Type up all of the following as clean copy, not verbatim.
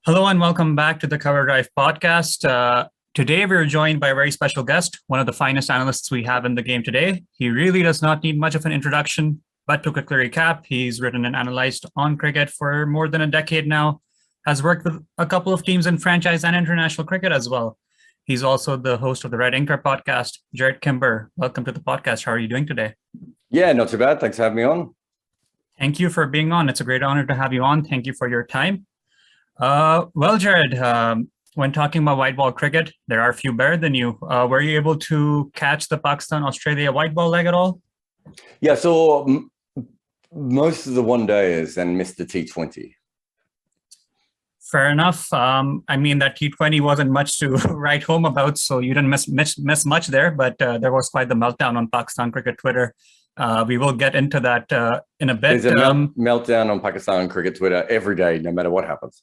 Hello and welcome back to the Cover Drive podcast. Today we're joined by a very special guest, one of the finest analysts we have in the game today. He really does not need much of an introduction, but to quickly recap, he's written and analyzed on cricket for more than a decade now, has worked with a couple of teams in franchise and international cricket as well. He's also the host of the Red Inker podcast. Jarrod Kimber, welcome to the podcast. How are you doing today? Yeah, not too bad. Thanks for having me on. Thank you for being on. It's a great honor to have you on. Thank you for your time. Well, Jarrod, when talking about white ball cricket, there are a few better than you. Were you able to catch the Pakistan-Australia white ball leg at all? Yeah, so most of the one dayers and missed the T20. Fair enough. I mean, that T20 wasn't much to write home about, so you didn't miss much there, but there was quite the meltdown on Pakistan cricket Twitter. We will get into that in a bit. There's a meltdown on Pakistan cricket Twitter every day, no matter what happens.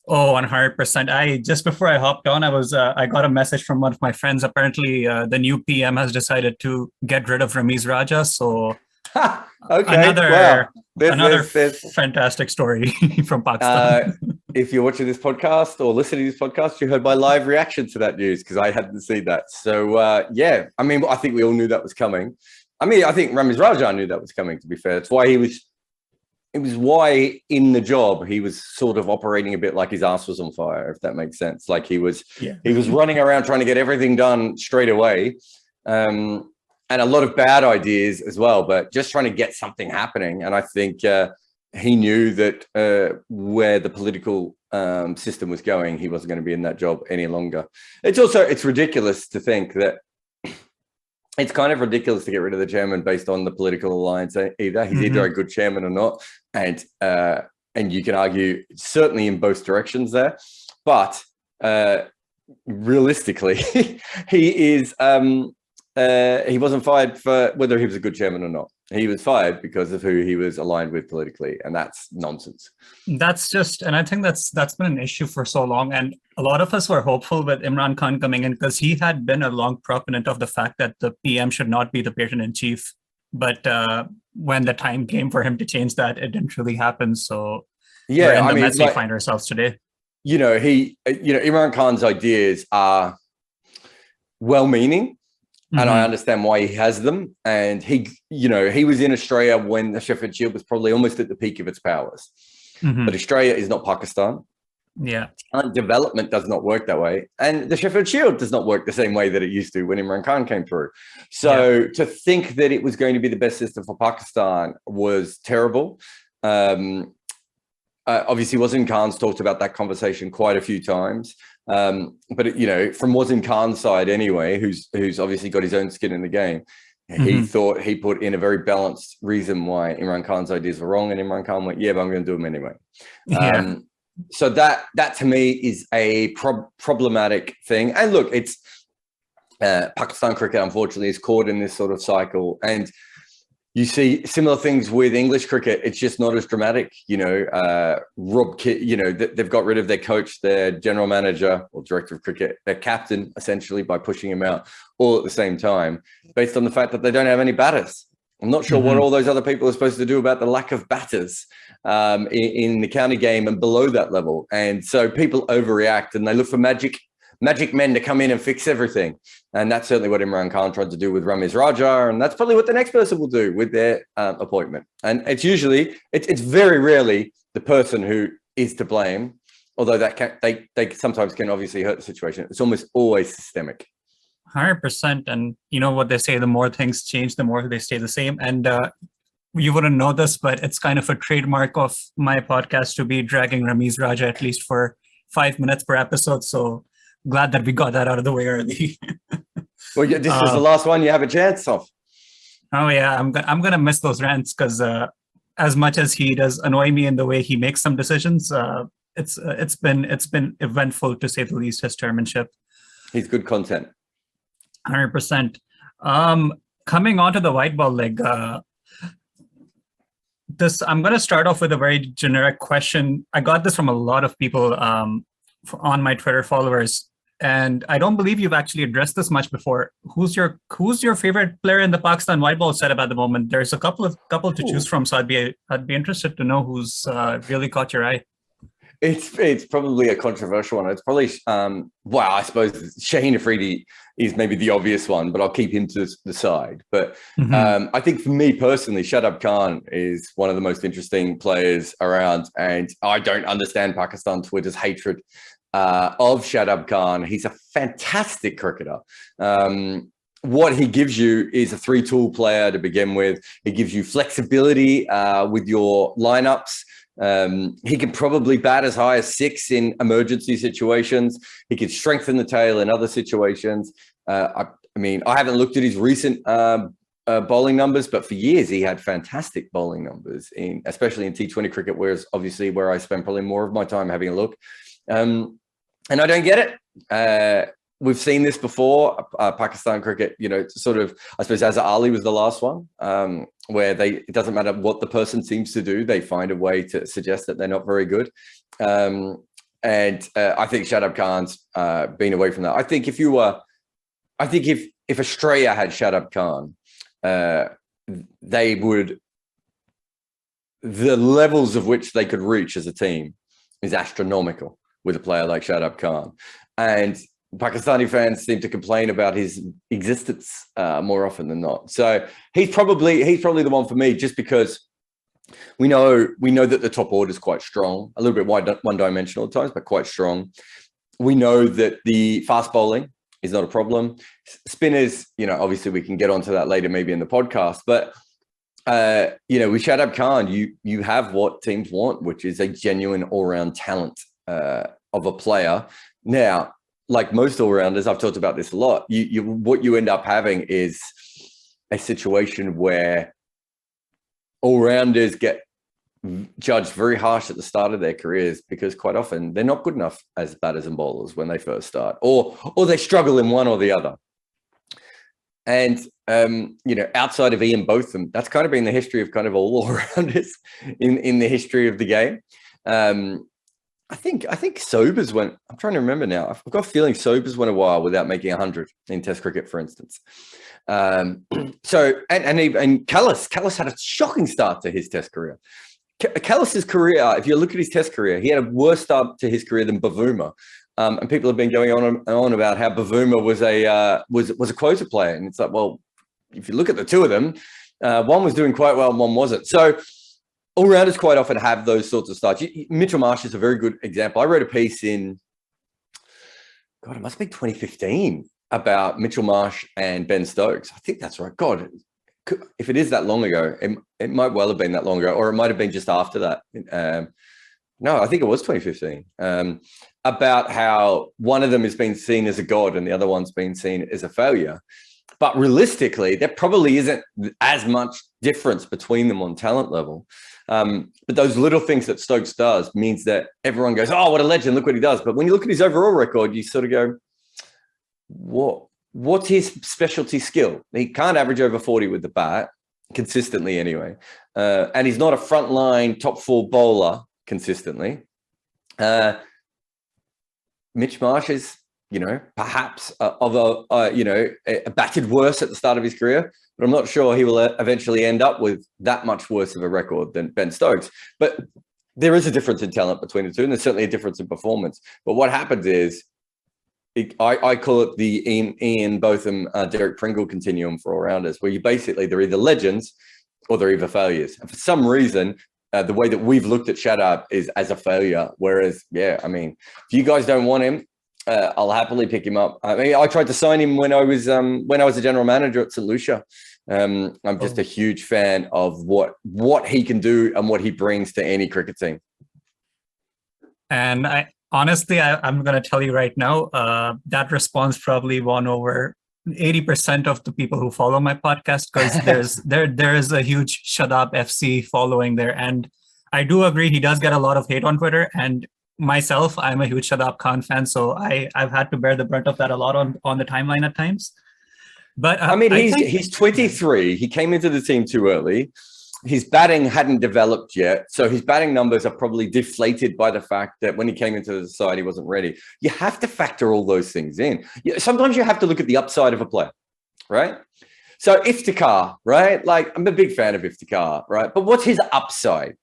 Oh, 100%. Just before I hopped on, I got a message from one of my friends. Apparently, the new PM has decided to get rid of Ramiz Raja. So okay, another fantastic story from Pakistan. If you're watching this podcast or listening to this podcast, you heard my live reaction to that news because I hadn't seen that. So yeah, I mean, I think we all knew that was coming. I mean, I think Ramiz Raja knew that was coming, to be fair. It's why it was why in the job he was sort of operating a bit like his ass was on fire, if that makes sense. Like he was running around trying to get everything done straight away. And a lot of bad ideas as well, but just trying to get something happening. And I think he knew that where the political system was going, he wasn't going to be in that job any longer. It's ridiculous to think that it's kind of ridiculous to get rid of the chairman based on the political alliance either. He's either a good chairman or not. And you can argue certainly in both directions there. But realistically, he wasn't fired for whether he was a good chairman or not. He was fired because of who he was aligned with politically, and that's nonsense. And I think that's been an issue for so long. And a lot of us were hopeful with Imran Khan coming in because he had been a long proponent of the fact that the PM should not be the patron-in-chief. But when the time came for him to change that, it didn't really happen. So we're in the mess we find ourselves today. Imran Khan's ideas are well-meaning. And I understand why he has them. And he was in Australia when the Sheffield Shield was probably almost at the peak of its powers. But Australia is not Pakistan. Yeah. Development does not work that way. And the Sheffield Shield does not work the same way that it used to when Imran Khan came through. So to think that it was going to be the best system for Pakistan was terrible. Obviously, Wasim Khan's talked about that conversation quite a few times. But from Wasim Khan's side anyway, who's obviously got his own skin in the game, he thought he put in a very balanced reason why Imran Khan's ideas were wrong, and Imran Khan went, "Yeah, but I'm going to do them anyway." So that to me is a problematic thing. And look, it's Pakistan cricket unfortunately is caught in this sort of cycle, and you see similar things with English cricket. It's just not as dramatic, they've got rid of their coach, their general manager or director of cricket, their captain, essentially, by pushing him out all at the same time, based on the fact that they don't have any batters. I'm not sure what all those other people are supposed to do about the lack of batters in the county game and below that level. And so people overreact and they look for magic men to come in and fix everything. And that's certainly what Imran Khan tried to do with Ramiz Raja. And that's probably what the next person will do with their appointment. And it's very rarely the person who is to blame, although they sometimes can obviously hurt the situation. It's almost always systemic. 100%. And you know what they say, the more things change, the more they stay the same. And you wouldn't know this, but it's kind of a trademark of my podcast to be dragging Ramiz Raja at least for 5 minutes per episode. So glad that we got that out of the way early. Well, this was the last one you have a chance of. Oh yeah, I'm gonna miss those rants because as much as he does annoy me in the way he makes some decisions, it's been eventful to say the least. His chairmanship. He's good content. 100%. Coming on to the white ball leg. I'm going to start off with a very generic question. I got this from a lot of people on my Twitter followers, and I don't believe you've actually addressed this much before. Who's your favorite player in the Pakistan white ball setup at the moment? There's a couple to choose from, so I'd be interested to know who's really caught your eye. It's probably a controversial one. It's probably well, I suppose Shaheen Afridi is maybe the obvious one, but I'll keep him to the side. But I think for me personally, Shadab Khan is one of the most interesting players around, and I don't understand Pakistan Twitter's hatred of Shadab Khan. He's a fantastic cricketer. What he gives you is a three-tool player to begin with. He gives you flexibility with your lineups. He can probably bat as high as 6 in emergency situations. He can strengthen the tail in other situations. I mean, I haven't looked at his recent bowling numbers, but for years he had fantastic bowling numbers, especially in T20 cricket, whereas obviously where I spend probably more of my time having a look. And I don't get it. We've seen this before, Pakistan cricket, you know, sort of, I suppose Asif Ali was the last one, where it doesn't matter what the person seems to do, they find a way to suggest that they're not very good. And I think Shadab Khan's been away from that. I think if Australia had Shadab Khan, the levels of which they could reach as a team is astronomical with a player like Shadab Khan. And Pakistani fans seem to complain about his existence more often than not. So he's probably the one for me, just because we know that the top order is quite strong, a little bit one-dimensional at times, but quite strong. We know that the fast bowling is not a problem. Spinners, you know, obviously we can get onto that later, maybe in the podcast, but you know, with Shadab Khan, you have what teams want, which is a genuine all-round talent of a player. Now, like most all-rounders, I've talked about this a lot. What you end up having is a situation where all-rounders get judged very harsh at the start of their careers, because quite often they're not good enough as batters and bowlers when they first start, or they struggle in one or the other. And you know, outside of Ian Botham, that's kind of been the history of kind of all-rounders in the history of the game. I think Sobers went, I'm trying to remember now. I've got a feeling Sobers went a while without making 100 in Test cricket, for instance. So, and Callis had a shocking start to his Test career. Callis's career, if you look at his Test career, he had a worse start to his career than Bavuma. And people have been going on about how Bavuma was a quota player. And it's like, well, if you look at the two of them, one was doing quite well and one wasn't. So, all-rounders quite often have those sorts of starts. Mitchell Marsh is a very good example. I wrote a piece in, God, it must be 2015, about Mitchell Marsh and Ben Stokes. I think that's right. God, if it is that long ago, it might well have been that long ago, or it might have been just after that. No, I think it was 2015. About how one of them has been seen as a god and the other one's been seen as a failure. But realistically, there probably isn't as much difference between them on talent level. But those little things that Stokes does means that everyone goes, oh, what a legend, look what he does. But when you look at his overall record, you sort of go, what's his specialty skill? He can't average over 40 with the bat, consistently anyway. And he's not a frontline top 4 bowler consistently. Mitch Marsh is, you know, perhaps batted worse at the start of his career, but I'm not sure he will eventually end up with that much worse of a record than Ben Stokes. But there is a difference in talent between the two, and there's certainly a difference in performance. But what happens is, I call it the Ian Botham, Derek Pringle continuum for all-rounders, where they're either legends or they're either failures. And for some reason, the way that we've looked at Shadab is as a failure. Whereas, yeah, I mean, if you guys don't want him, I'll happily pick him up. I mean, I tried to sign him when I was a general manager at St. Lucia. I'm just a huge fan of what he can do and what he brings to any cricket team. And I'm going to tell you right now, that response probably won over 80% of the people who follow my podcast, because there is a huge Shadab FC following there. And I do agree, he does get a lot of hate on Twitter. And myself, I'm a huge Shadab Khan fan, so I've had to bear the brunt of that a lot on the timeline at times. But I mean, he's 23. He came into the team too early. His batting hadn't developed yet, so his batting numbers are probably deflated by the fact that when he came into the side, he wasn't ready. You have to factor all those things in. Sometimes you have to look at the upside of a player, right? So Iftikhar, right? Like, I'm a big fan of Iftikhar, right? But what's his upside?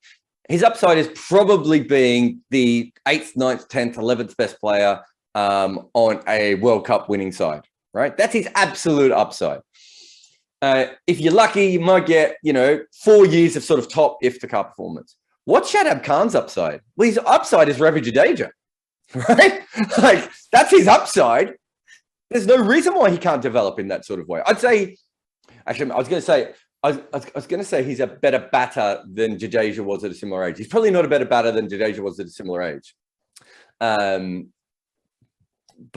His upside is probably being the 8th, 9th, 10th, 11th best player on a World Cup winning side, right? That's his absolute upside. If you're lucky, you might get, 4 years of sort of top Iftikhar performance. What's Shadab Khan's upside? Well, his upside is Ravi Jadeja, right? Like, that's his upside. There's no reason why he can't develop in that sort of way. I'd say, actually, I was going to say he's a better batter than Jadeja was at a similar age. He's probably not a better batter than Jadeja was at a similar age. But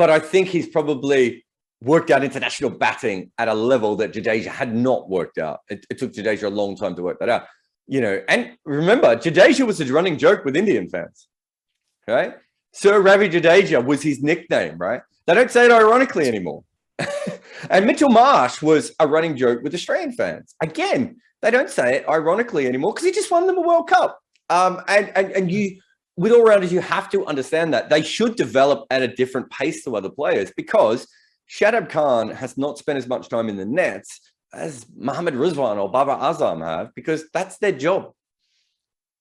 I think he's probably worked out international batting at a level that Jadeja had not worked out. It took Jadeja a long time to work that out. And remember, Jadeja was a running joke with Indian fans, right? Sir Ravi Jadeja was his nickname, right? They don't say it ironically anymore. And Mitchell Marsh was a running joke with Australian fans. Again, they don't say it ironically anymore because he just won them a World Cup. And you, with all-rounders, you have to understand that they should develop at a different pace to other players because Shadab Khan has not spent as much time in the nets as Mohammad Rizwan or Babar Azam have because that's their job.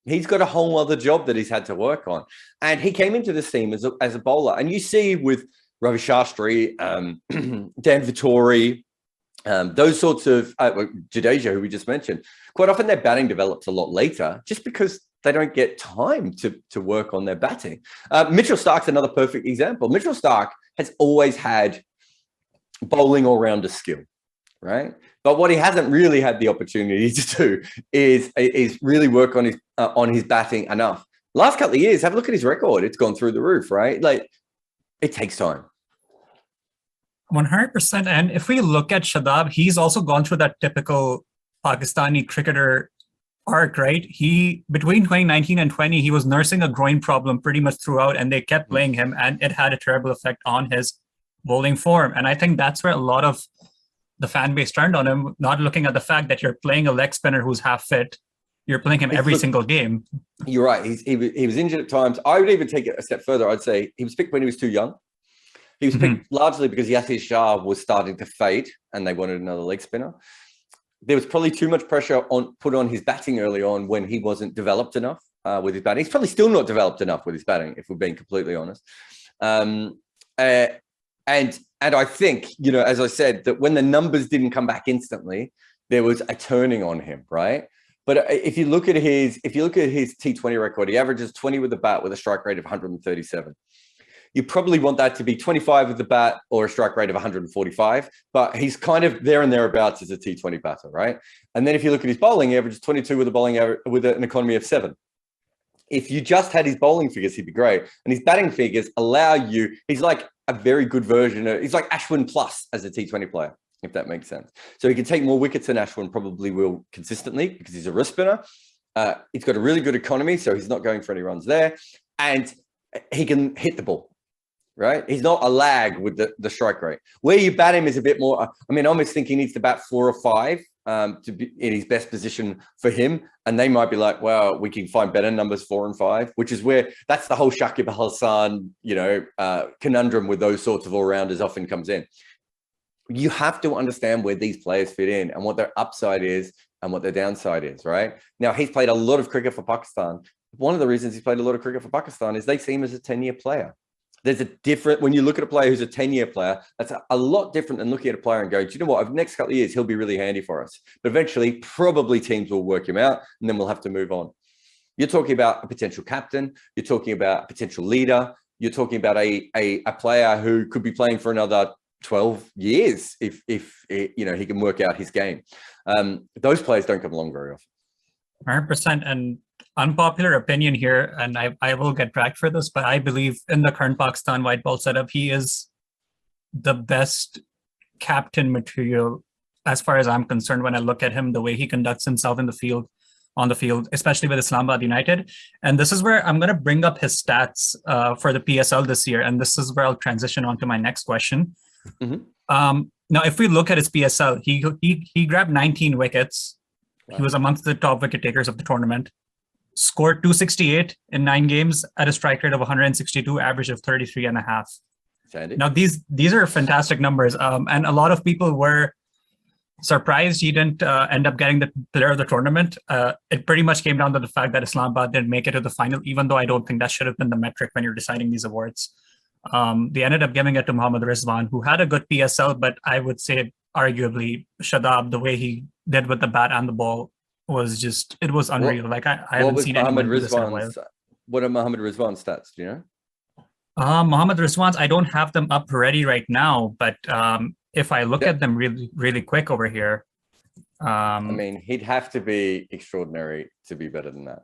He's got a whole other job that he's had to work on. And he came into this team as a bowler. And you see with Ravi Shastri, Dan Vittori, those sorts of Jadeja, who we just mentioned, quite often their batting develops a lot later just because they don't get time to work on their batting. Mitchell Stark's another perfect example. Mitchell Stark has always had bowling all-rounder skill, right? But what he hasn't really had the opportunity to do is really work on his batting enough. Last couple of years, have a look at his record. It's gone through the roof, right? Like, it takes time. 100%. And if we look at Shadab, he's also gone through that typical Pakistani cricketer arc, right? Between 2019 and 20, he was nursing a groin problem pretty much throughout, and they kept playing him, and it had a terrible effect on his bowling form. And I think that's where a lot of the fan base turned on him, not looking at the fact that you're playing a leg spinner who's half fit. You're playing him every single game. You're right. He was injured at times. I would even take it a step further. I'd say he was picked when he was too young. He was picked largely because Yasir Shah was starting to fade and they wanted another leg spinner. There was probably too much pressure put on his batting early on when he wasn't developed enough with his batting. He's probably still not developed enough with his batting, if we're being completely honest. And I think, as I said, that when the numbers didn't come back instantly, there was a turning on him, right? But if you look at his T20 record, he averages 20 with the bat with a strike rate of 137. You probably want that to be 25 with the bat or a strike rate of 145, but he's kind of there and thereabouts as a T20 batter, right? And then if you look at his bowling, he averages 22 with a bowling average, with an economy of 7. If you just had his bowling figures, he'd be great. And his batting figures allow you, he's like a very good version he's like Ashwin plus as a T20 player, if that makes sense. So he can take more wickets than Ashwin probably will consistently because he's a wrist spinner. He's got a really good economy, so he's not going for any runs there. And he can hit the ball, right? He's not a lag with the strike rate. Where you bat him is a bit more, I almost think he needs to bat 4 or 5 to be in his best position for him. And they might be like, well, we can find better numbers 4 and 5, which is where that's the whole Shakib Al Hasan, conundrum with those sorts of all-rounders often comes in. You have to understand where these players fit in and what their upside is and what their downside is, right? Now, he's played a lot of cricket for Pakistan. One of the reasons he's played a lot of cricket for Pakistan is they see him as a 10-year player. There's a different, when you look at a player who's a 10-year player, that's a lot different than looking at a player and going, do you know what, over the next couple of years, he'll be really handy for us. But eventually, probably teams will work him out and then we'll have to move on. You're talking about a potential captain. You're talking about a potential leader. You're talking about a player who could be playing for another 12 years if he can work out his game. Those players don't come along very often. 100%. And unpopular opinion here, and I will get dragged for this, but I believe in the current Pakistan white ball setup, he is the best captain material as far as I'm concerned when I look at him, the way he conducts himself on the field, especially with Islamabad United. And this is where I'm going to bring up his stats for the PSL this year. And this is where I'll transition on to my next question. Now, if we look at his PSL, he grabbed 19 wickets. Wow. He was amongst the top wicket takers of the tournament. Scored 268 in 9 games at a strike rate of 162, average of 33.5. Now, these are fantastic numbers. And a lot of people were surprised he didn't end up getting the player of the tournament. It pretty much came down to the fact that Islamabad didn't make it to the final, even though I don't think that should have been the metric when you're deciding these awards. They ended up giving it to Mohammad Rizwan, who had a good PSL, but I would say arguably Shadab, the way he did with the bat and the ball it was unreal. I haven't seen anyone do this in a while. What are Mohammad Rizwan's stats? Do you know? Mohammad Rizwan's, I don't have them up ready right now, but if I look at them really, really quick over here. I mean, he'd have to be extraordinary to be better than that.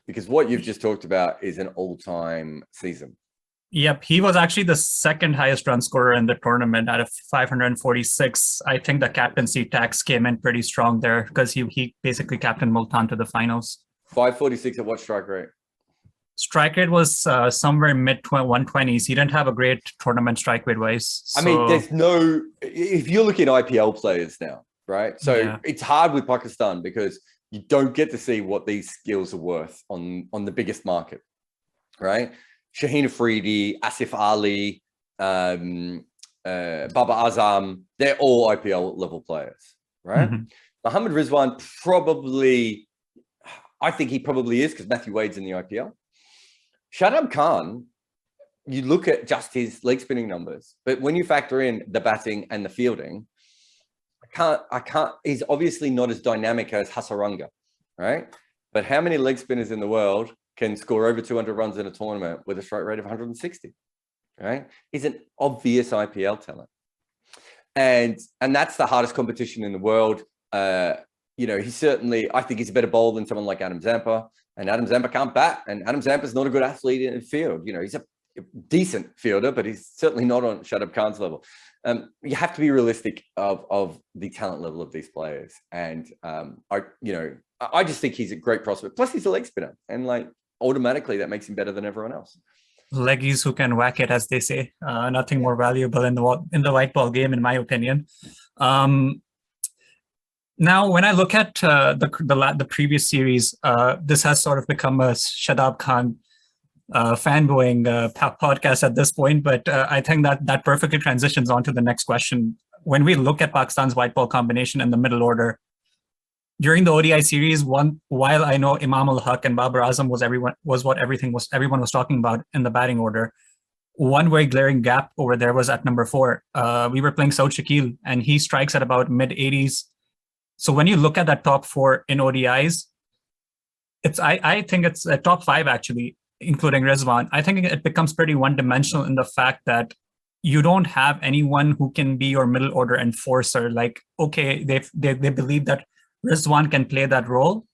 Because what you've just talked about is an all-time season. Yep, he was actually the second highest run scorer in the tournament out of 546. I think the captaincy tax came in pretty strong there because he basically captained Multan to the finals. 546 at what strike rate? Strike rate was somewhere mid 120s. He didn't have a great tournament strike rate wise. So... I mean, if you're looking at IPL players now, right? So it's hard with Pakistan because you don't get to see what these skills are worth on the biggest market, right? Shaheen Afridi, Asif Ali, Baba Azam, they're all IPL level players, right? Mm-hmm. Mohammad Rizwan I think he probably is because Matthew Wade's in the IPL. Shadab Khan, you look at just his leg spinning numbers, but when you factor in the batting and the fielding, he's obviously not as dynamic as Hasaranga, right? But how many leg spinners in the world can score over 200 runs in a tournament with a strike rate of 160, right? He's an obvious IPL talent. And that's the hardest competition in the world. He's certainly, I think he's a better bowler than someone like Adam Zampa, and Adam Zampa can't bat, and Adam Zampa's not a good athlete in the field. He's a decent fielder, but he's certainly not on Shadab Khan's level. You have to be realistic of the talent level of these players. And I just think he's a great prospect. Plus he's a leg spinner, and automatically that makes him better than everyone else. Leggies who can whack it, as they say. Nothing more valuable in the white ball game, in my opinion. Now, when I look at the previous series, this has sort of become a Shadab Khan fanboying podcast at this point, but I think that perfectly transitions on to the next question. When we look at Pakistan's white ball combination in the middle order, during the ODI series, while I know Imam ul-Haq and Babar Azam was what everyone was talking about in the batting order, one very glaring gap over there was at number 4. We were playing Saud Shakil, and he strikes at about mid-80s. So when you look at that top 4 in ODIs, I think it's a top 5 actually, including Rizwan. I think it becomes pretty one-dimensional in the fact that you don't have anyone who can be your middle order enforcer. Okay, they believe that Rizwan can play that role.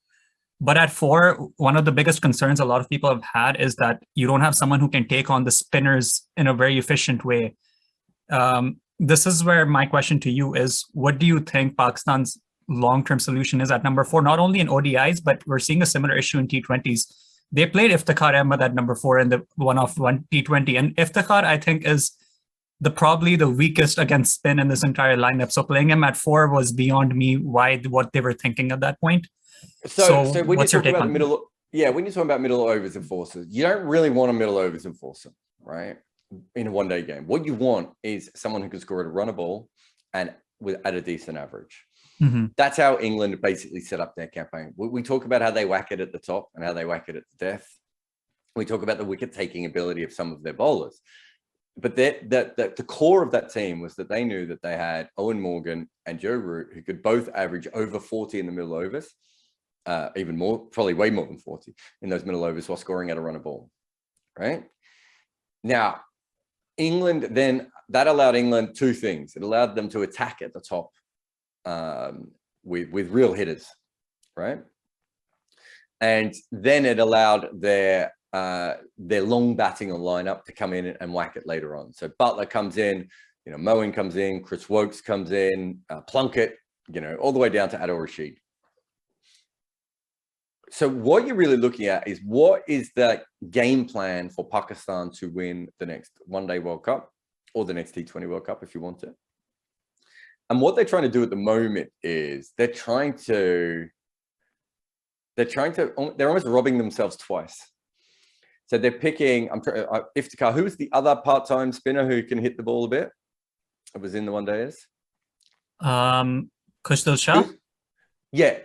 But at 4, one of the biggest concerns a lot of people have had is that you don't have someone who can take on the spinners in a very efficient way. This is where my question to you is, what do you think Pakistan's long-term solution is at number 4, not only in ODIs, but we're seeing a similar issue in T20s. They played Iftikhar Ahmed at number 4 in the one-off-one T20. And Iftikhar, I think, is probably the weakest against spin in this entire lineup. So playing him at 4 was beyond me what they were thinking at that point. So when you talk about the middle, when you're talking about middle overs enforcers, you don't really want a middle overs enforcer, right? In a one-day game. What you want is someone who can score at a runner ball and at a decent average. Mm-hmm. That's how England basically set up their campaign. We talk about how they whack it at the top and how they whack it at the death. We talk about the wicket-taking ability of some of their bowlers. But the core of that team was that they knew that they had Owen Morgan and Joe Root, who could both average over 40 in the middle overs, even more, probably way more than 40 in those middle overs while scoring at a runner ball, right? Now, England, then that allowed England 2 things. It allowed them to attack at the top with real hitters, right? And then it allowed their long batting on lineup to come in and whack it later on. So Butler comes in, Moeen comes in, Chris Wokes comes in, Plunkett, all the way down to Adil Rashid. So what you're really looking at is what is the game plan for Pakistan to win the next One-Day World Cup or the next T20 World Cup if you want it. And what they're trying to do at the moment is they're almost robbing themselves twice. So they're picking, Iftikhar, who was the other part-time spinner who can hit the ball a bit? It was in the one-dayers. Kushal Shah? Yeah.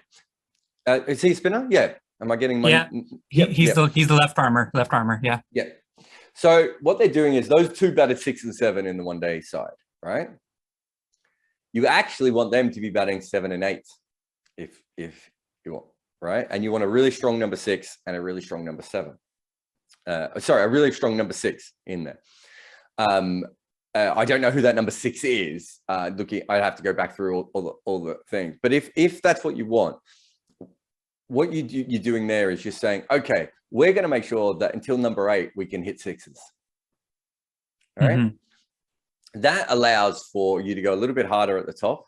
Is he a spinner? Yeah. Am I getting my... Yeah, he's the left armor. Yeah. Yeah. So what they're doing is those two batted 6 and 7 in the one-day side, right? You actually want them to be batting 7 and 8 if you want, right? And you want a really strong number 6 and a really strong number 7. Sorry, a really strong number 6 in there. I don't know who that number 6 is. I'd have to go back through all the things. But if that's what you want, what you're doing there is you're saying, okay, we're going to make sure that until number 8 we can hit 6s. All right. Mm-hmm. That allows for you to go a little bit harder at the top.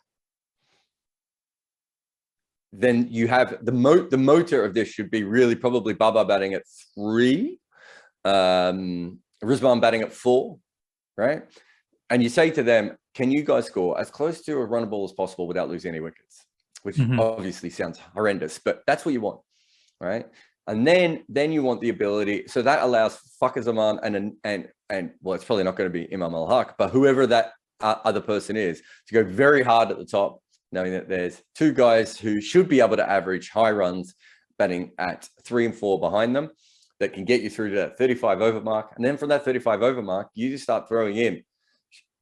Then you have the motor of this should be really probably Baba batting at 3, Rizwan batting at 4, right? And you say to them, can you guys score as close to a run ball as possible without losing any wickets? Which obviously sounds horrendous, but that's what you want, right? And then you want the ability. So that allows Fakhar Zaman and well, it's probably not going to be Imam Al-Haq, but whoever that other person is, to go very hard at the top, knowing that there's 2 guys who should be able to average high runs, batting at 3 and 4 behind them, that can get you through to that 35 over mark. And then from that 35 over mark, you just start throwing in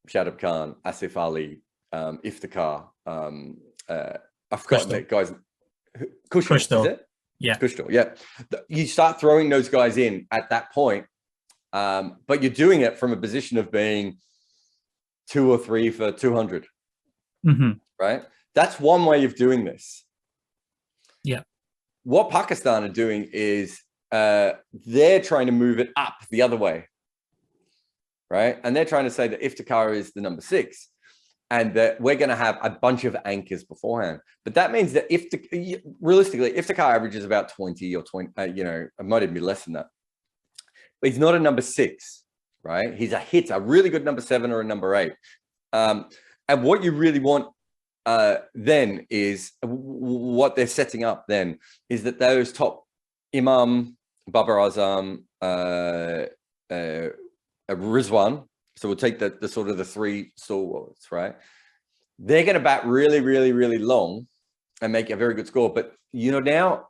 Shadab Khan, Asif Ali, Iftikhar, I've forgotten that guy's Kushal, is it? Yeah. Kushal, yeah. You start throwing those guys in at that point, but you're doing it from a position of being 2 or 3 for 200, right? That's one way of doing this. Yeah. What Pakistan are doing is they're trying to move it up the other way, right? And they're trying to say that Iftikhar is the number 6. And that we're going to have a bunch of anchors beforehand. But that means that realistically, Iftikhar averages about 20 or 20, it might even be less than that. But he's not a number 6, right? He's a hitter, a really good number 7 or a number 8. And what you really want then is, what they're setting up then, is that those top Imam, Babar Azam, Rizwan, so we'll take the sort of the 3 stalwarts, right? They're going to bat really, really, really long and make a very good score. But you're now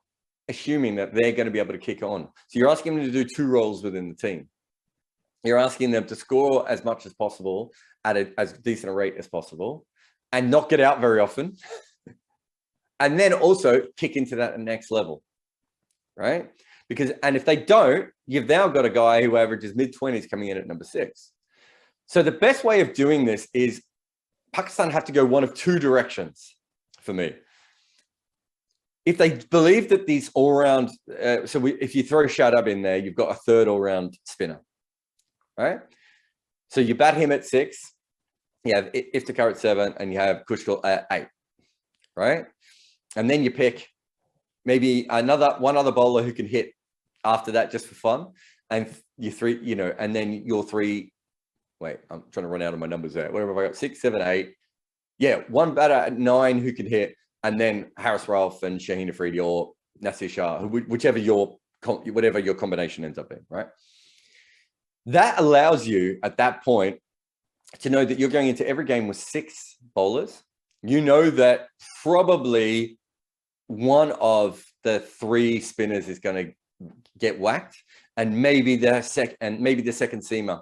assuming that they're going to be able to kick on. So you're asking them to do 2 roles within the team. You're asking them to score as much as possible at as decent a rate as possible and not get out very often. And then also kick into that next level, right? And if they don't, you've now got a guy who averages mid-20s coming in at number 6. So the best way of doing this is Pakistan have to go one of 2 directions for me. If they believe that these all-round, if you throw Shadab in there, you've got a 3rd all-round spinner, right? So you bat him at 6, you have Iftikhar at 7, and you have Kushal at 8, right? And then you pick maybe one other bowler who can hit after that just for fun, and you 3, and then your 3. Wait, I'm trying to run out of my numbers there. Whatever have I got? 6, 7, 8. Yeah, one batter at 9 who can hit, and then Haris Rauf and Shaheen Afridi or Nasir Shah, whatever your combination ends up being, right? That allows you at that point to know that you're going into every game with 6 bowlers. You know that probably one of the 3 spinners is going to get whacked, and maybe the second seamer.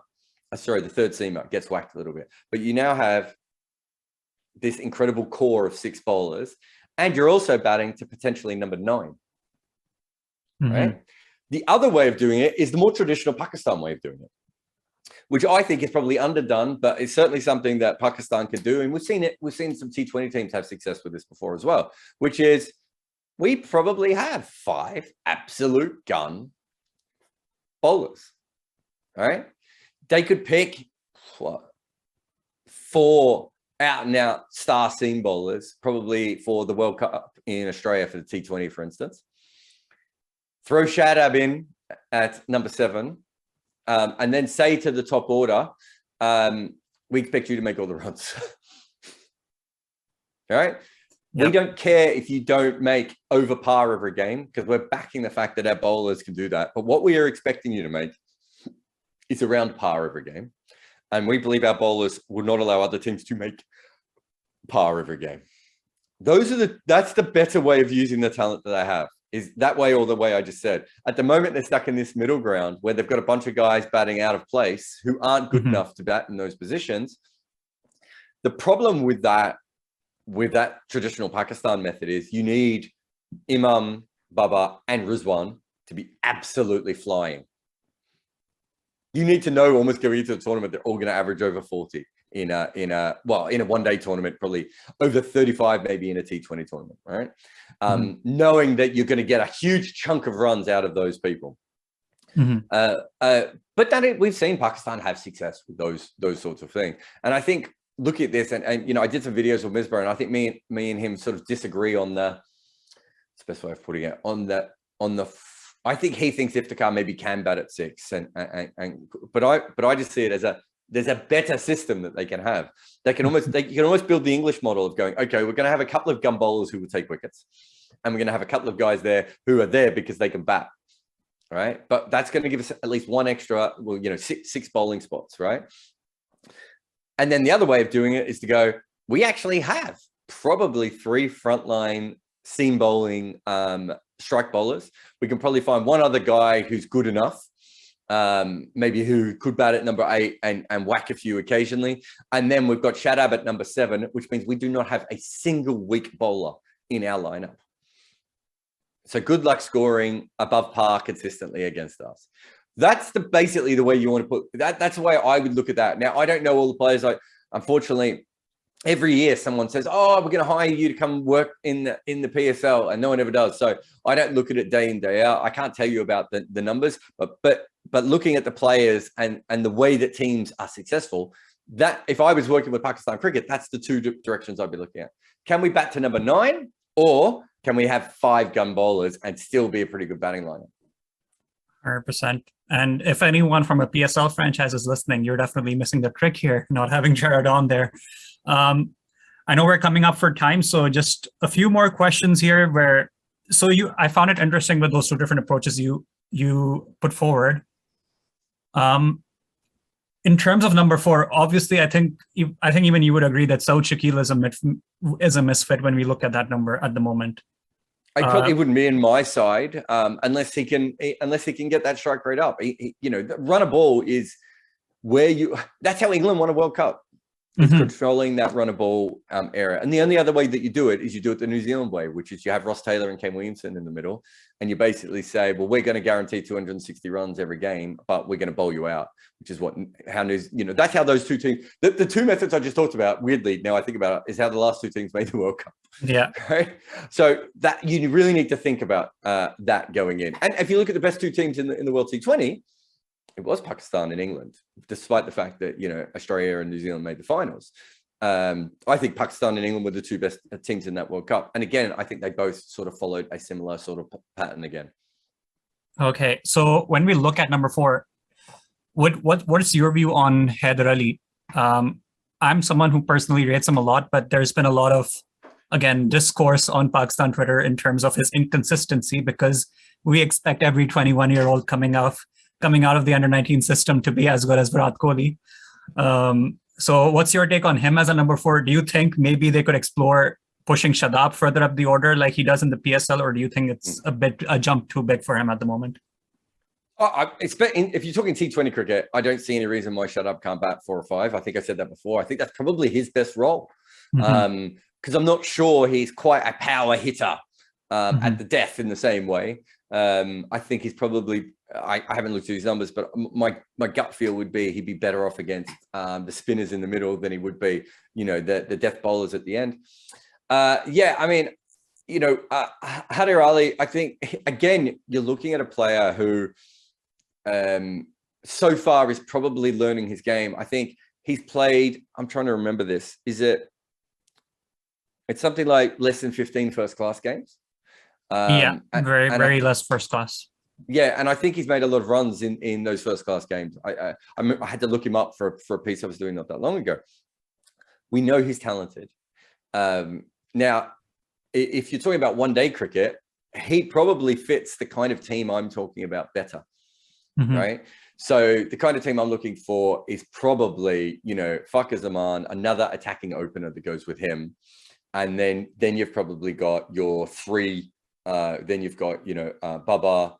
Sorry, the 3rd seamer gets whacked a little bit. But you now have this incredible core of 6 bowlers, and you're also batting to potentially number 9, right? The other way of doing it is the more traditional Pakistan way of doing it, which I think is probably underdone, but it's certainly something that Pakistan can do. And we've seen it. We've seen some T20 teams have success with this before as well, which is we probably have 5 absolute gun bowlers, all right? They could pick 4 out-and-out star seam bowlers, probably for the World Cup in Australia for the T20, for instance. Throw Shadab in at number 7, and then say to the top order, we expect you to make all the runs. All right? Yep. We don't care if you don't make over par every game, because we're backing the fact that our bowlers can do that. But what we are expecting you to make is around par every game. And we believe our bowlers will not allow other teams to make par every game. That's the better way of using the talent that I have, is that way or the way I just said. At the moment, they're stuck in this middle ground where they've got a bunch of guys batting out of place who aren't good enough to bat in those positions. The problem with that traditional Pakistan method is you need Imam, Baba, and Rizwan to be absolutely flying. You need to know almost going into the tournament, they're all going to average over 40 in a one-day tournament, probably over 35, maybe in a T20 tournament, right? Knowing that you're going to get a huge chunk of runs out of those people. But then we've seen Pakistan have success with those sorts of things. And I think, look at this, and I did some videos with Misbah, and I think me and him sort of disagree on it's the best way of putting it, I think he thinks Iftikhar maybe can bat at 6, but I just see it as there's a better system that they can have. You can almost build the English model of going, okay, we're going to have a couple of gun bowlers who will take wickets, and we're going to have a couple of guys there who are there because they can bat, right? But that's going to give us at least one extra, six bowling spots, right? And then the other way of doing it is to go, we actually have probably 3 frontline seam bowling strike bowlers. We can probably find one other guy who's good enough, maybe who could bat at number 8 and whack a few occasionally. And then we've got Shadab at number 7, which means we do not have a single weak bowler in our lineup. So good luck scoring above par consistently against us. That's basically the way you want to put that. That's the way I would look at that. Now, I don't know all the players. Unfortunately, every year someone says, "Oh, we're going to hire you to come work in the PSL," and no one ever does. So I don't look at it day in, day out. I can't tell you about the numbers, but looking at the players and the way that teams are successful, that if I was working with Pakistan cricket, that's the 2 directions I'd be looking at. Can we bat to number 9, or can we have 5 gun bowlers and still be a pretty good batting lineup? 100%. And if anyone from a PSL franchise is listening, you're definitely missing the trick here, not having Jarrod on there. I know we're coming up for time, so just a few more questions here. I found it interesting with those 2 different approaches you put forward. In terms of number 4, obviously, I think even you would agree that Saud Shakil is a misfit when we look at that number at the moment. I probably wouldn't be in my side unless he can get that strike rate up. The run a ball is that's how England won a World Cup. It's controlling that run a ball area. And the only other way that you do it is you do it the New Zealand way, which is you have Ross Taylor and Kane Williamson in the middle, and you basically say, well, we're going to guarantee 260 runs every game, but we're going to bowl you out, which is that's how those 2 teams, the 2 methods I just talked about, weirdly, now I think about it, is how the last 2 teams made the World Cup. Yeah. Right. So that you really need to think about that going in. And if you look at the best 2 teams in the World T20, it was Pakistan and England, despite the fact that, Australia and New Zealand made the finals. I think Pakistan and England were the 2 best teams in that World Cup. And again, I think they both sort of followed a similar sort of pattern again. Okay. So when we look at number 4, what is your view on Haider Ali? I'm someone who personally rates him a lot, but there's been a lot of, again, discourse on Pakistan Twitter in terms of his inconsistency, because we expect every 21-year-old coming out of the under-19 system to be as good as Virat Kohli. So what's your take on him as a number 4? Do you think maybe they could explore pushing Shadab further up the order like he does in the PSL, or do you think it's a jump too big for him at the moment? If you're talking T20 cricket, I don't see any reason why Shadab can't bat 4 or 5. I think I said that before. I think that's probably his best role, because I'm not sure he's quite a power hitter at the death in the same way. I think he's probably, I haven't looked at his numbers, but my gut feel would be he'd be better off against the spinners in the middle than he would be, the death bowlers at the end. Haider Ali, I think, again, you're looking at a player who so far is probably learning his game. I think he's played, I'm trying to remember this, it's something like less than 15 first-class games. Very less first class. Yeah, and I think he's made a lot of runs in those first class games. I had to look him up for a piece I was doing not that long ago. We know he's talented. Now, if you're talking about one-day cricket, he probably fits the kind of team I'm talking about better, right? So the kind of team I'm looking for is probably, Fakhar Zaman, another attacking opener that goes with him. And then you've probably got your three. Then you've got, Baba,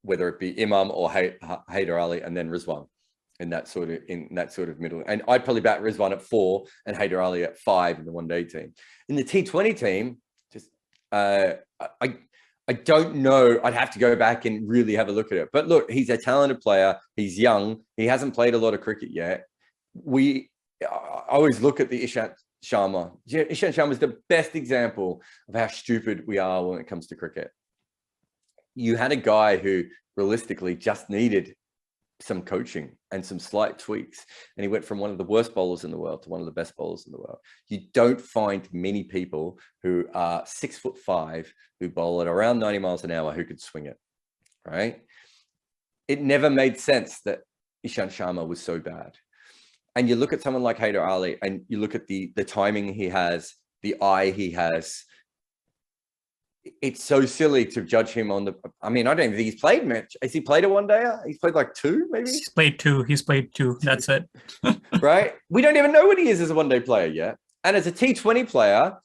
whether it be Imam or Haider Ali, and then Rizwan in that sort of middle. And I'd probably bat Rizwan at 4 and Haider Ali at 5 in the one-day team. In the T20 team, just I don't know. I'd have to go back and really have a look at it. But look, he's a talented player. He's young. He hasn't played a lot of cricket yet. I always look at the Ishant Sharma. Ishant Sharma is the best example of how stupid we are when it comes to cricket. You had a guy who realistically just needed some coaching and some slight tweaks, and he went from one of the worst bowlers in the world to one of the best bowlers in the world. You don't find many people who are 6'5" who bowl at around 90 miles an hour who could swing it, right? It never made sense that Ishant Sharma was so bad. And you look at someone like Haider Ali, and you look at the timing he has, the eye he has. It's so silly to judge him on the. I mean, I don't even think he's played much. Has he played a one-dayer? He's played like 2, maybe. He's played two. That's it. Right? We don't even know what he is as a one-day player yet. And as a T20 player,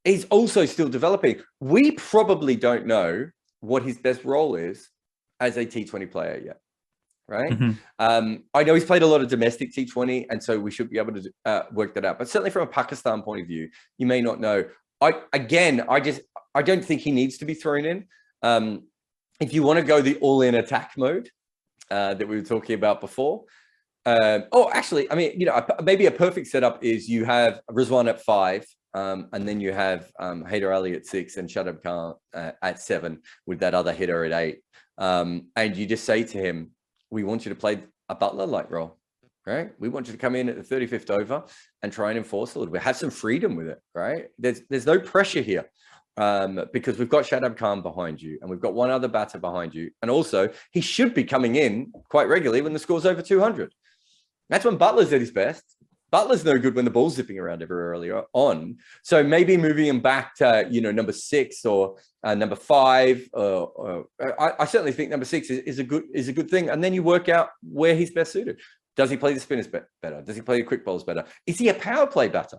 he's also still developing. We probably don't know what his best role is as a T20 player yet. Right? Mm-hmm. I know he's played a lot of domestic T20, and so we should be able to work that out. But certainly from a Pakistan point of view, you may not know. I don't think he needs to be thrown in. If you want to go the all-in attack mode that we were talking about before. Actually, I mean, maybe a perfect setup is you have Rizwan at 5, and then you have Haider Ali at 6 and Shadab Khan at 7 with that other hitter at 8. And you just say to him, we want you to play a butler-like role. Right? We want you to come in at the 35th over and try and enforce a little bit. Have some freedom with it, right? There's no pressure here because we've got Shadab Khan behind you and we've got one other batter behind you. And also, he should be coming in quite regularly when the score's over 200. That's when Butler's at his best. Butler's no good when the ball's zipping around ever earlier on. So maybe moving him back to, number 6 or number 5. I certainly think number 6 is a good thing. And then you work out where he's best suited. Does he play the spinners better? Does he play the quick bowls better? Is he a power play batter,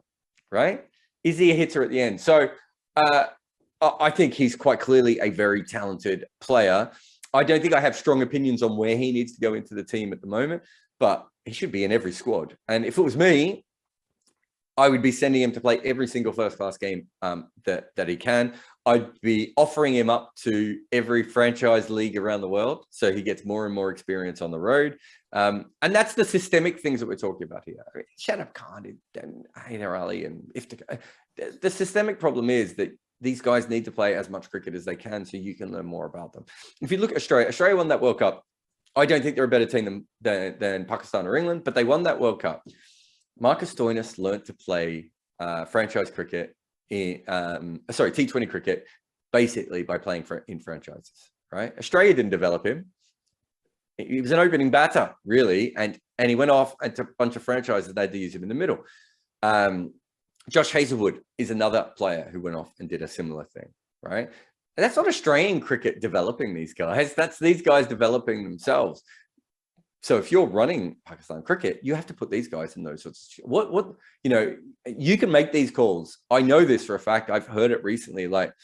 right? Is he a hitter at the end? So I think he's quite clearly a very talented player. I don't think I have strong opinions on where he needs to go into the team at the moment, but he should be in every squad. And if it was me, I would be sending him to play every single first-class game that he can. I'd be offering him up to every franchise league around the world so he gets more and more experience on the road. And that's the systemic things that we're talking about here. I mean, Shadab Khan and Haider Ali and Iftikhar. The systemic problem is that these guys need to play as much cricket as they can so you can learn more about them. If you look at Australia won that World Cup. I don't think they're a better team than Pakistan or England, but they won that World Cup. Marcus Stoinis learned to play franchise cricket, T20 cricket, basically by playing in franchises, right? Australia didn't develop him. He was an opening batter, really, and he went off and took a bunch of franchises. They had to use him in the middle. Josh Hazlewood is another player who went off and did a similar thing, right? And that's not Australian cricket developing these guys. That's these guys developing themselves. So if you're running Pakistan cricket, you have to put these guys in those sorts of you can make these calls. I know this for a fact. I've heard it recently, with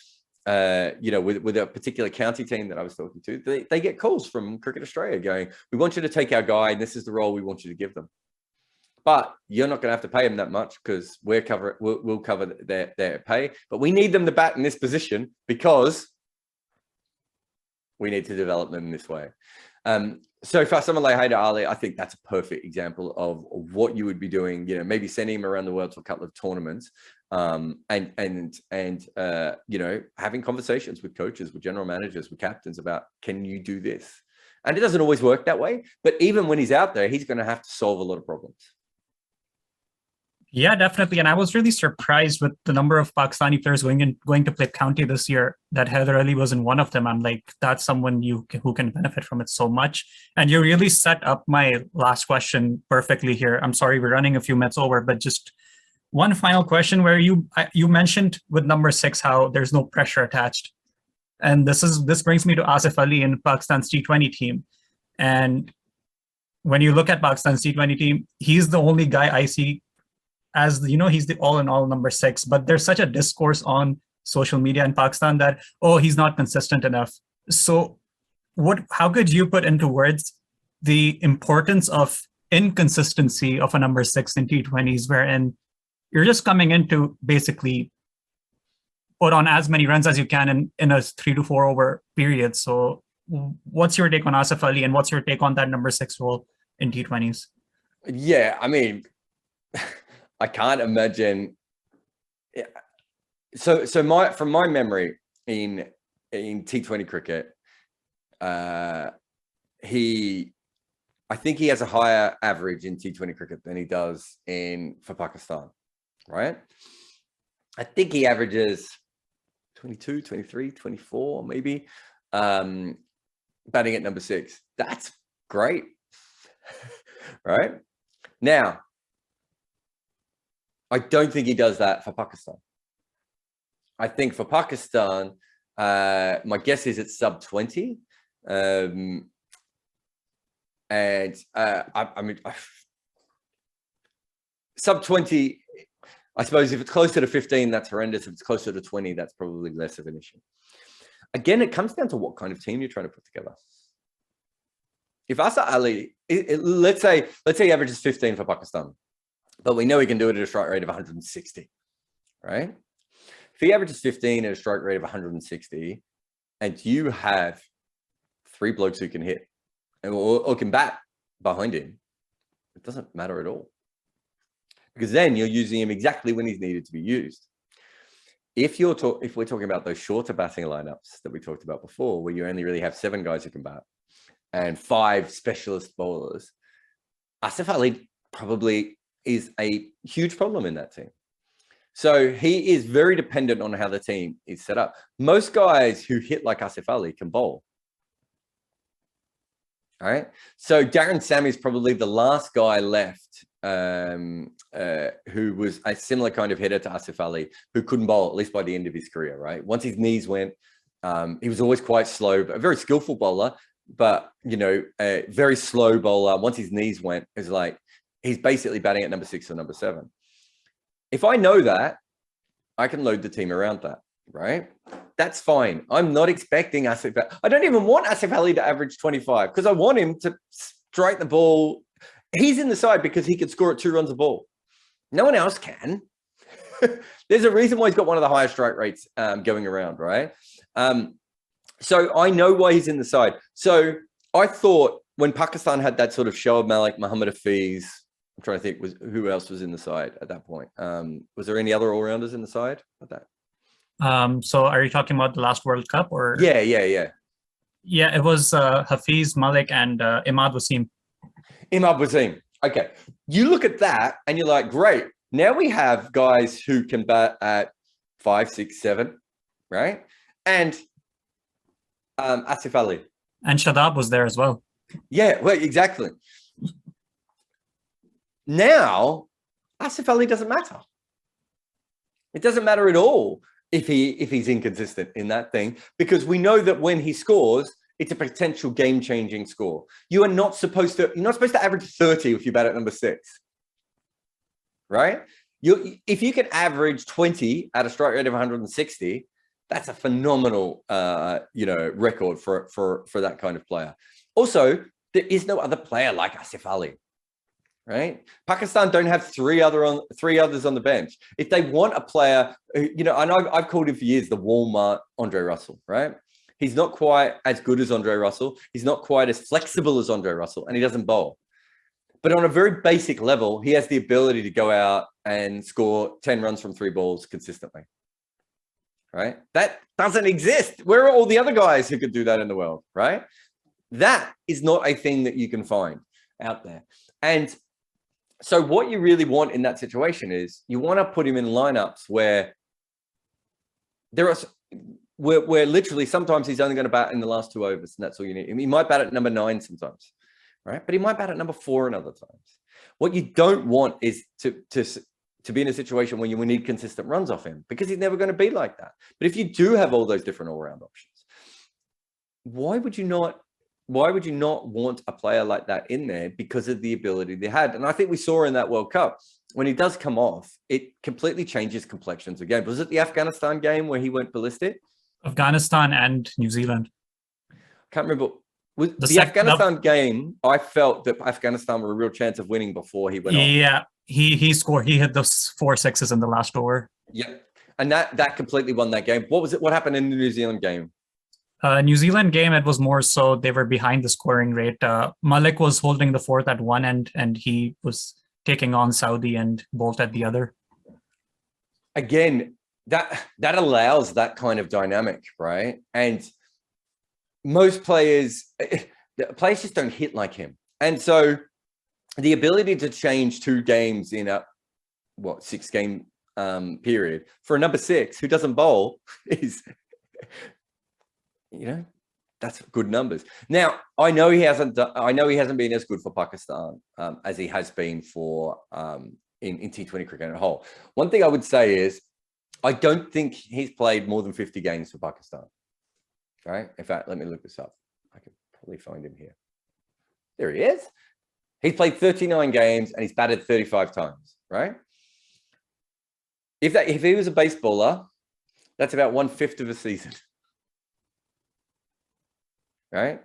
a particular county team that I was talking to, they get calls from Cricket Australia going, we want you to take our guy and this is the role we want you to give them. But you're not going to have to pay them that much because we'll cover their pay. But we need them to bat in this position because we need to develop them in this way. So for someone like Haider Ali, I think that's a perfect example of what you would be doing. Maybe sending him around the world to a couple of tournaments, and having conversations with coaches, with general managers, with captains about, can you do this? And it doesn't always work that way. But even when he's out there, he's going to have to solve a lot of problems. Yeah, definitely. And I was really surprised with the number of Pakistani players going to play county this year, that Haider Ali wasn't one of them. I'm like, that's someone who can benefit from it so much. And you really set up my last question perfectly here. I'm sorry, we're running a few minutes over, but just one final question where you mentioned with number 6 how there's no pressure attached. And this brings me to Asif Ali in Pakistan's T20 team. And when you look at Pakistan's T20 team, he's the only guy I see as, he's the all-in-all number 6. But there's such a discourse on social media in Pakistan that, oh, he's not consistent enough. So how could you put into words the importance of inconsistency of a number 6 in T20s, wherein you're just coming in to basically put on as many runs as you can in a 3 to 4 over period? So what's your take on Asif Ali, and what's your take on that number 6 role in T20s? Yeah, I mean, I can't imagine. So from my memory in T20 cricket, I think he has a higher average in T20 cricket than he does for Pakistan, right? I think he averages 22, 23, 24, maybe, batting at number 6. That's great, right? Now, I don't think he does that for Pakistan. I think for Pakistan, my guess is it's sub 20. I mean, sub 20, I suppose if it's closer to 15, that's horrendous. If it's closer to 20, that's probably less of an issue. Again, it comes down to what kind of team you're trying to put together. If Asif Ali, let's say he averages 15 for Pakistan, but we know he can do it at a strike rate of 160, right? If he averages 15 at a strike rate of 160, and you have 3 blokes who can hit or can bat behind him, it doesn't matter at all. Because then you're using him exactly when he's needed to be used. If we're talking about those shorter batting lineups that we talked about before, where you only really have 7 guys who can bat and 5 specialist bowlers, Asif Ali probably is a huge problem in that team. So he is very dependent on how the team is set up. Most guys who hit like Asif Ali can bowl. All right. So Darren Sammy is probably the last guy left who was a similar kind of hitter to Asif Ali, who couldn't bowl, at least by the end of his career, right? Once his knees went, he was always quite slow, but a very skillful bowler, but, a very slow bowler. Once his knees went, it's like he's basically batting at number 6 or number 7. If I know that, I can load the team around that, right? That's fine. I'm not expecting Asif. I don't even want Asif Ali to average 25 because I want him to strike the ball. He's in the side because he could score at 2 runs a ball. No one else can. There's a reason why he's got one of the highest strike rates going around, right? So I know why he's in the side. So I thought when Pakistan had that sort of Shoaib Malik, Muhammad Hafiz, I'm trying to think who else was in the side at that point. Was there any other all-rounders in the side at that? So are you talking about the last World Cup or? Yeah. Yeah, it was Hafiz, Malik, and Imad Wasim. Imad Wasim. Okay. You look at that and you're like, great. Now we have guys who can bat at 5, 6, 7, right? And Asif Ali. And Shadab was there as well. Yeah, well, exactly. Now, Asif Ali doesn't matter. It doesn't matter at all if he's inconsistent in that thing, because we know that when he scores, it's a potential game-changing score. You're not supposed to average 30 if you bat at number 6, right? If you can average 20 at a strike rate of 160, that's a phenomenal record for that kind of player. Also, there is no other player like Asif Ali. Right? Pakistan don't have 3 others on the bench. If they want a player, and I've called him for years the Walmart Andre Russell, right? He's not quite as good as Andre Russell. He's not quite as flexible as Andre Russell, and he doesn't bowl. But on a very basic level, he has the ability to go out and score 10 runs from 3 balls consistently. Right? That doesn't exist. Where are all the other guys who could do that in the world, right? That is not a thing that you can find out there. And so what you really want in that situation is you want to put him in lineups where where literally sometimes he's only going to bat in the last 2 overs, and that's all you need. He might bat at number 9 sometimes, right? But he might bat at number 4 in other times. What you don't want is to be in a situation where you need consistent runs off him, because he's never going to be like that. But if you do have all those different all-round options, why would you not Why would you not want a player like that in there because of the ability they had? And I think we saw in that World Cup, when he does come off, it completely changes complexions of games. Was it the Afghanistan game where he went ballistic? Afghanistan and New Zealand. Can't remember. Was the Afghanistan game, I felt that Afghanistan were a real chance of winning before he went off. Yeah, he scored. He hit those 4 sixes in the last over. Yeah, and that completely won that game. What was it? What happened in the New Zealand game? New Zealand game, it was more so they were behind the scoring rate. Malik was holding the fourth at one end, and he was taking on Saudi and Bolt at the other. Again, that allows that kind of dynamic, right? And most players just don't hit like him. And so the ability to change 2 games in a 6-game period for a number 6 who doesn't bowl is, that's good numbers. Now, I know he hasn't been as good for Pakistan as he has been for in T20 cricket as a whole. One thing I would say is I don't think he's played more than 50 games for Pakistan. Right? In fact, let me look this up. I can probably find him here. There he is. He's played 39 games and he's batted 35 times, right? If he was a baseballer, that's about 1/5 of a season. Right?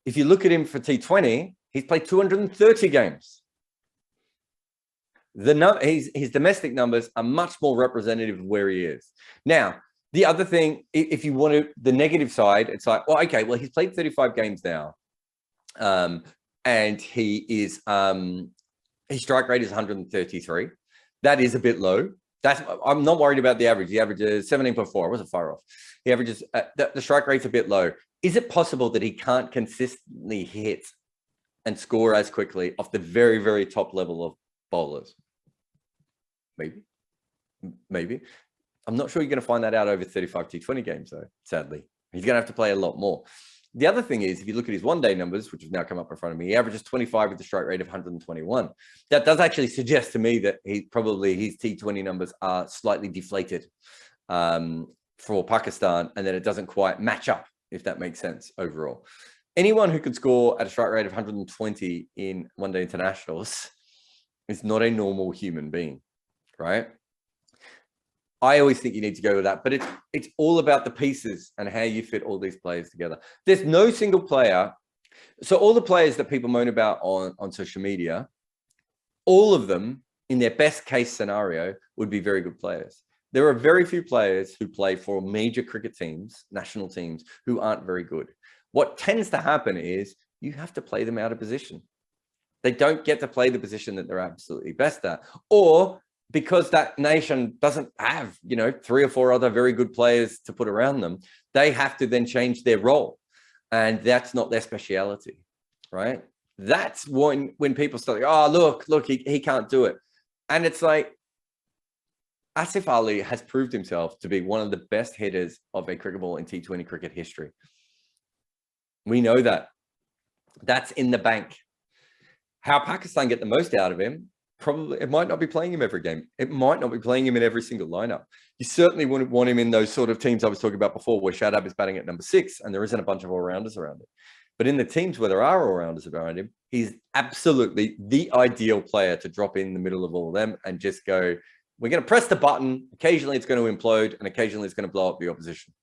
If you look at him for T20, he's played 230 games. His domestic numbers are much more representative of where he is. Now, the other thing, if you want to, the negative side, it's like, well, okay, well, he's played 35 games now. And he is, his strike rate is 133. That is a bit low. I'm not worried about the average. The average is 17.4. I wasn't far off. The average is, the strike rate's a bit low. Is it possible that he can't consistently hit and score as quickly off the very, very top level of bowlers? Maybe. I'm not sure you're going to find that out over 35 T20 games, though, sadly. He's going to have to play a lot more. The other thing is, if you look at his one-day numbers, which have now come up in front of me, he averages 25 with a strike rate of 121. That does actually suggest to me that his T20 numbers are slightly deflated for Pakistan, and that it doesn't quite match up, if that makes sense overall. Anyone who could score at a strike rate of 120 in one-day internationals is not a normal human being, right? I always think you need to go with that, but it's all about the pieces and how you fit all these players together. There's no single player. So all the players that people moan about on social media, all of them in their best case scenario would be very good players. There are very few players who play for major cricket teams, national teams, who aren't very good. What tends to happen is you have to play them out of position. They don't get to play the position that they're absolutely best at, or because that nation doesn't have, 3 or 4 other very good players to put around them, they have to then change their role. And that's not their speciality, right? That's when people start like, oh, look, he can't do it. And it's like, Asif Ali has proved himself to be one of the best hitters of a cricket ball in T20 cricket history. We know that. That's in the bank. How Pakistan get the most out of him, probably it might not be playing him every game. It might not be playing him in every single lineup. You certainly wouldn't want him in those sort of teams I was talking about before, where Shadab is batting at number 6 and there isn't a bunch of all-rounders around it. But in the teams where there are all-rounders around him, he's absolutely the ideal player to drop in the middle of all of them and just go, we're going to press the button. Occasionally it's going to implode and occasionally it's going to blow up the opposition.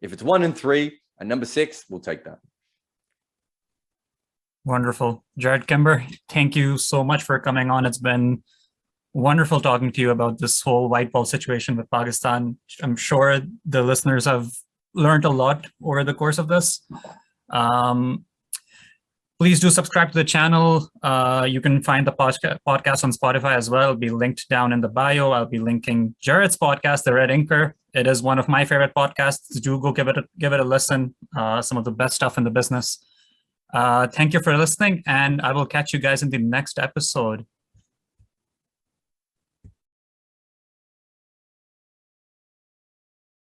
If it's 1 and 3 and number 6, we'll take that. Wonderful. Jarrod Kimber, thank you so much for coming on. It's been wonderful talking to you about this whole white ball situation with Pakistan. I'm sure the listeners have learned a lot over the course of this. Please do subscribe to the channel. You can find the podcast on Spotify as well. It'll be linked down in the bio. I'll be linking Jarrod's podcast, The Red Inker. It is one of my favorite podcasts. Do go give it a listen. Some of the best stuff in the business. Thank you for listening, and I will catch you guys in the next episode.